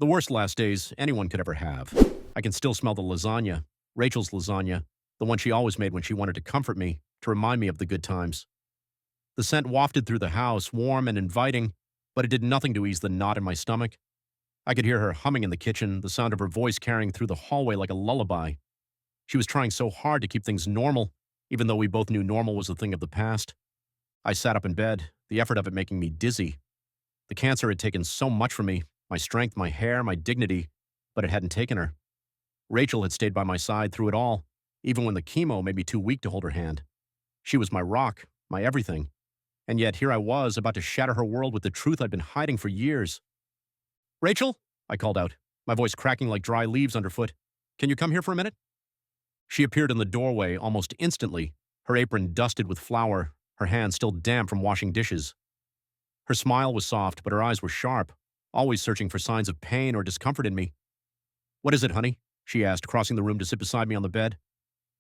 The worst last days anyone could ever have. I can still smell the lasagna, Rachel's lasagna, the one she always made when she wanted to comfort me, to remind me of the good times. The scent wafted through the house, warm and inviting, but it did nothing to ease the knot in my stomach. I could hear her humming in the kitchen, the sound of her voice carrying through the hallway like a lullaby. She was trying so hard to keep things normal, even though we both knew normal was a thing of the past. I sat up in bed, the effort of it making me dizzy. The cancer had taken so much from me, my strength, my hair, my dignity, but it hadn't taken her. Rachel had stayed by my side through it all, even when the chemo made me too weak to hold her hand. She was my rock, my everything. And yet here I was, about to shatter her world with the truth I'd been hiding for years. "Rachel?" I called out, my voice cracking like dry leaves underfoot. "Can you come here for a minute?" She appeared in the doorway almost instantly, her apron dusted with flour, her hands still damp from washing dishes. Her smile was soft, but her eyes were sharp, always searching for signs of pain or discomfort in me. "What is it, honey?" she asked, crossing the room to sit beside me on the bed.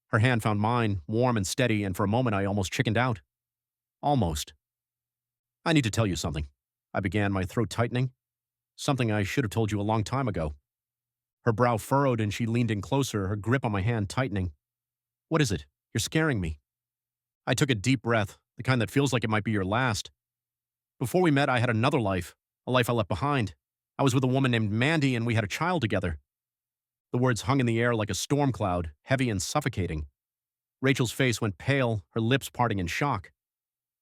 Her hand found mine, warm and steady, and for a moment I almost chickened out. Almost. "I need to tell you something," I began, my throat tightening. "Something I should have told you a long time ago." Her brow furrowed and she leaned in closer, her grip on my hand tightening. "What is it? You're scaring me." I took a deep breath, the kind that feels like it might be your last. "Before we met, I had another life, a life I left behind. I was with a woman named Mandy and we had a child together." The words hung in the air like a storm cloud, heavy and suffocating. Rachel's face went pale, her lips parting in shock.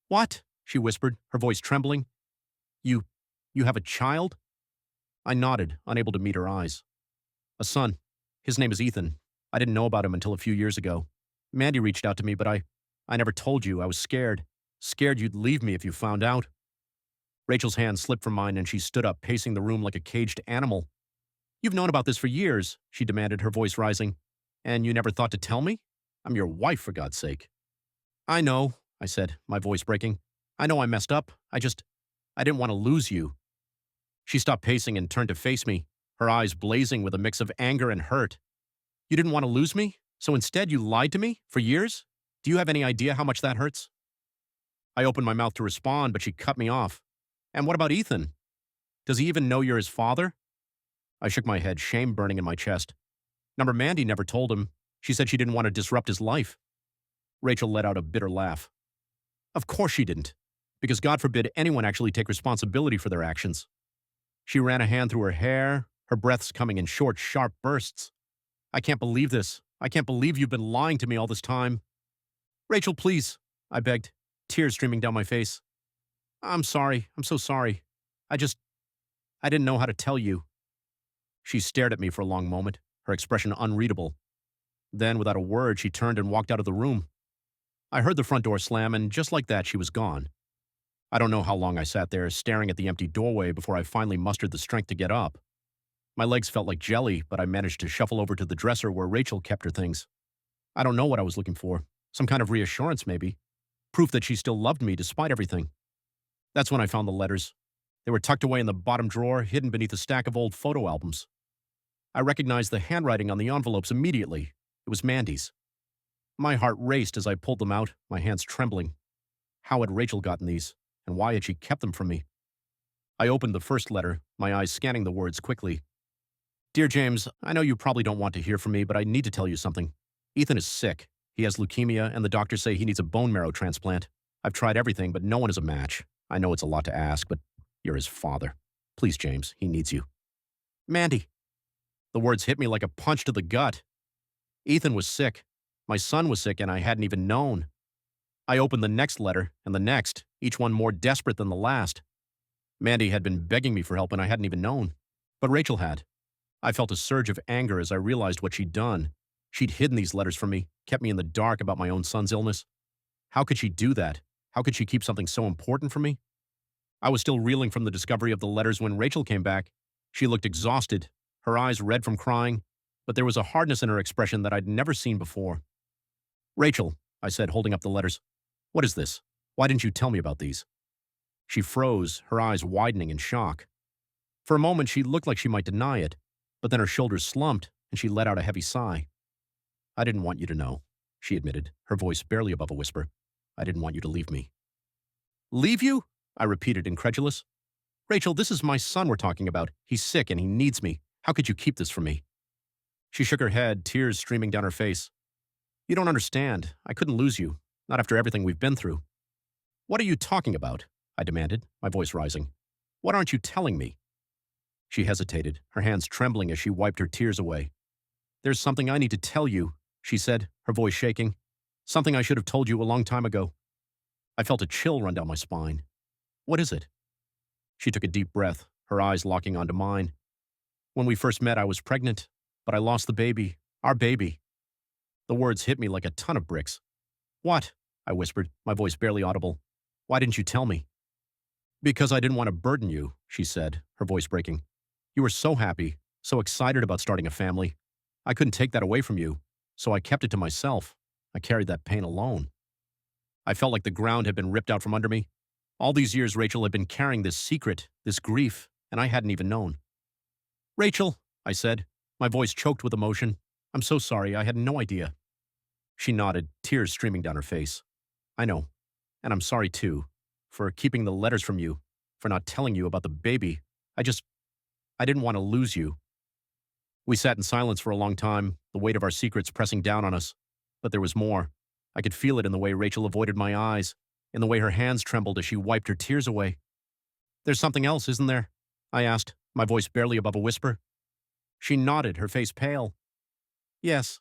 "What?" she whispered, her voice trembling. You have a child?" I nodded, unable to meet her eyes. "A son. His name is Ethan. I didn't know about him until a few years ago. Mandy reached out to me, but I never told you. I was scared. Scared you'd leave me if you found out." Rachel's hand slipped from mine and she stood up, pacing the room like a caged animal. "You've known about this for years," she demanded, her voice rising. "And you never thought to tell me? I'm your wife, for God's sake." "I know," I said, my voice breaking. "I know I messed up. I didn't want to lose you." She stopped pacing and turned to face me, her eyes blazing with a mix of anger and hurt. "You didn't want to lose me? So instead you lied to me? For years? Do you have any idea how much that hurts?" I opened my mouth to respond, but she cut me off. "And what about Ethan? Does he even know you're his father?" I shook my head, shame burning in my chest. Number Mandy never told him. She said she didn't want to disrupt his life. Rachel let out a bitter laugh. "Of course she didn't, because God forbid anyone actually take responsibility for their actions." She ran a hand through her hair, her breaths coming in short, sharp bursts. "I can't believe this. I can't believe you've been lying to me all this time." "Rachel, please," I begged, tears streaming down my face. "I'm sorry. I'm so sorry. I didn't know how to tell you." She stared at me for a long moment, her expression unreadable. Then, without a word, she turned and walked out of the room. I heard the front door slam, and just like that, she was gone. I don't know how long I sat there, staring at the empty doorway before I finally mustered the strength to get up. My legs felt like jelly, but I managed to shuffle over to the dresser where Rachel kept her things. I don't know what I was looking for. Some kind of reassurance, maybe. Proof that she still loved me despite everything. That's when I found the letters. They were tucked away in the bottom drawer, hidden beneath a stack of old photo albums. I recognized the handwriting on the envelopes immediately. It was Mandy's. My heart raced as I pulled them out, my hands trembling. How had Rachel gotten these, and why had she kept them from me? I opened the first letter, my eyes scanning the words quickly. "Dear James, I know you probably don't want to hear from me, but I need to tell you something. Ethan is sick. He has leukemia, and the doctors say he needs a bone marrow transplant. I've tried everything, but no one is a match. I know it's a lot to ask, but you're his father. Please, James, he needs you." "Mandy." The words hit me like a punch to the gut. Ethan was sick. My son was sick, and I hadn't even known. I opened the next letter, and the next, each one more desperate than the last. Mandy had been begging me for help, and I hadn't even known. But Rachel had. I felt a surge of anger as I realized what she'd done. She'd hidden these letters from me, kept me in the dark about my own son's illness. How could she do that? How could she keep something so important from me? I was still reeling from the discovery of the letters when Rachel came back. She looked exhausted, her eyes red from crying, but there was a hardness in her expression that I'd never seen before. "Rachel," I said, holding up the letters, "what is this? Why didn't you tell me about these?" She froze, her eyes widening in shock. For a moment, she looked like she might deny it, but then her shoulders slumped, and she let out a heavy sigh. "I didn't want you to know," she admitted, her voice barely above a whisper. "I didn't want you to leave me." "Leave you?" I repeated, incredulous. Rachel, this is my son we're talking about. He's sick and he needs me. How could you keep this from me? She shook her head, tears streaming down her face. You don't understand. I couldn't lose you. Not after everything we've been through. What are you talking about? I demanded, my voice rising. What aren't you telling me? She hesitated, her hands trembling as she wiped her tears away. There's something I need to tell you, she said, her voice shaking. Something I should have told you a long time ago. I felt a chill run down my spine. What is it? She took a deep breath, her eyes locking onto mine. When we first met, I was pregnant, but I lost the baby, our baby. The words hit me like a ton of bricks. What? I whispered, my voice barely audible. Why didn't you tell me? Because I didn't want to burden you, she said, her voice breaking. You were so happy, so excited about starting a family. I couldn't take that away from you, so I kept it to myself. I carried that pain alone. I felt like the ground had been ripped out from under me. All these years, Rachel had been carrying this secret, this grief, and I hadn't even known. Rachel, I said, my voice choked with emotion. I'm so sorry, I had no idea. She nodded, tears streaming down her face. I know, and I'm sorry too, for keeping the letters from you, for not telling you about the baby. I didn't want to lose you. We sat in silence for a long time, the weight of our secrets pressing down on us. But there was more. I could feel it in the way Rachel avoided my eyes, in the way her hands trembled as she wiped her tears away. There's something else, isn't there? I asked, my voice barely above a whisper. She nodded, her face pale. Yes.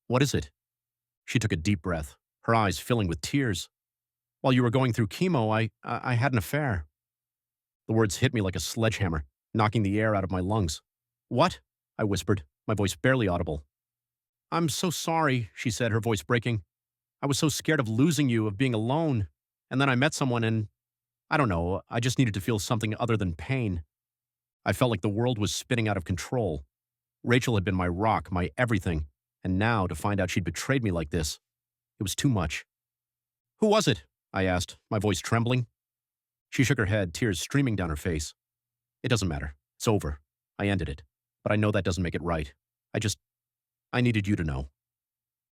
What is it? She took a deep breath, her eyes filling with tears. While you were going through chemo, I had an affair. The words hit me like a sledgehammer, knocking the air out of my lungs. What? I whispered, my voice barely audible. I'm so sorry, she said, her voice breaking. I was so scared of losing you, of being alone. And then I met someone and, I don't know, I just needed to feel something other than pain. I felt like the world was spinning out of control. Rachel had been my rock, my everything. And now, to find out she'd betrayed me like this, it was too much. Who was it? I asked, my voice trembling. She shook her head, tears streaming down her face. It doesn't matter. It's over. I ended it. But I know that doesn't make it right. I needed you to know.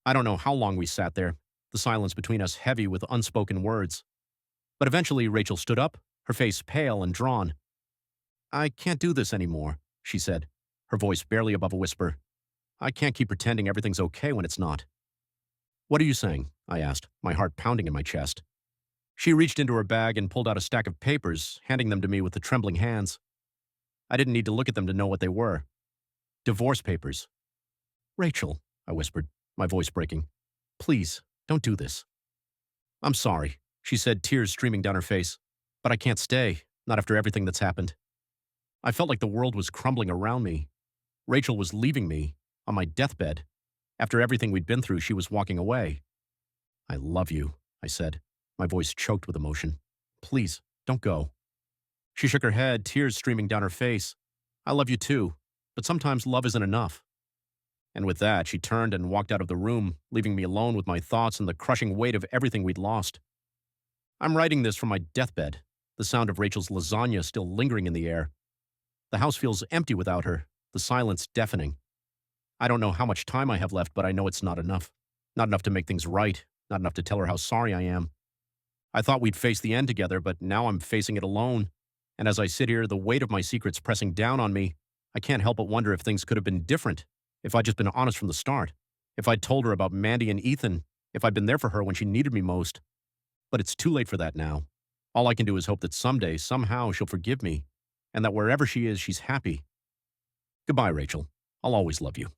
I don't know how long we sat there, the silence between us heavy with unspoken words. But eventually Rachel stood up, her face pale and drawn. I can't do this anymore, she said, her voice barely above a whisper. I can't keep pretending everything's okay when it's not. What are you saying? I asked, my heart pounding in my chest. She reached into her bag and pulled out a stack of papers, handing them to me with the trembling hands. I didn't need to look at them to know what they were. Divorce papers. Rachel, I whispered, my voice breaking. Please, don't do this. I'm sorry, she said, tears streaming down her face. But I can't stay, not after everything that's happened. I felt like the world was crumbling around me. Rachel was leaving me, on my deathbed. After everything we'd been through, she was walking away. I love you, I said, my voice choked with emotion. Please, don't go. She shook her head, tears streaming down her face. I love you too, but sometimes love isn't enough. And with that, she turned and walked out of the room, leaving me alone with my thoughts and the crushing weight of everything we'd lost. I'm writing this from my deathbed, the sound of Rachel's lasagna still lingering in the air. The house feels empty without her, the silence deafening. I don't know how much time I have left, but I know it's not enough. Not enough to make things right, not enough to tell her how sorry I am. I thought we'd face the end together, but now I'm facing it alone. And as I sit here, the weight of my secrets pressing down on me, I can't help but wonder if things could have been different, if I'd just been honest from the start, if I'd told her about Mandy and Ethan, if I'd been there for her when she needed me most. But it's too late for that now. All I can do is hope that someday, somehow, she'll forgive me, and that wherever she is, she's happy. Goodbye, Rachel. I'll always love you.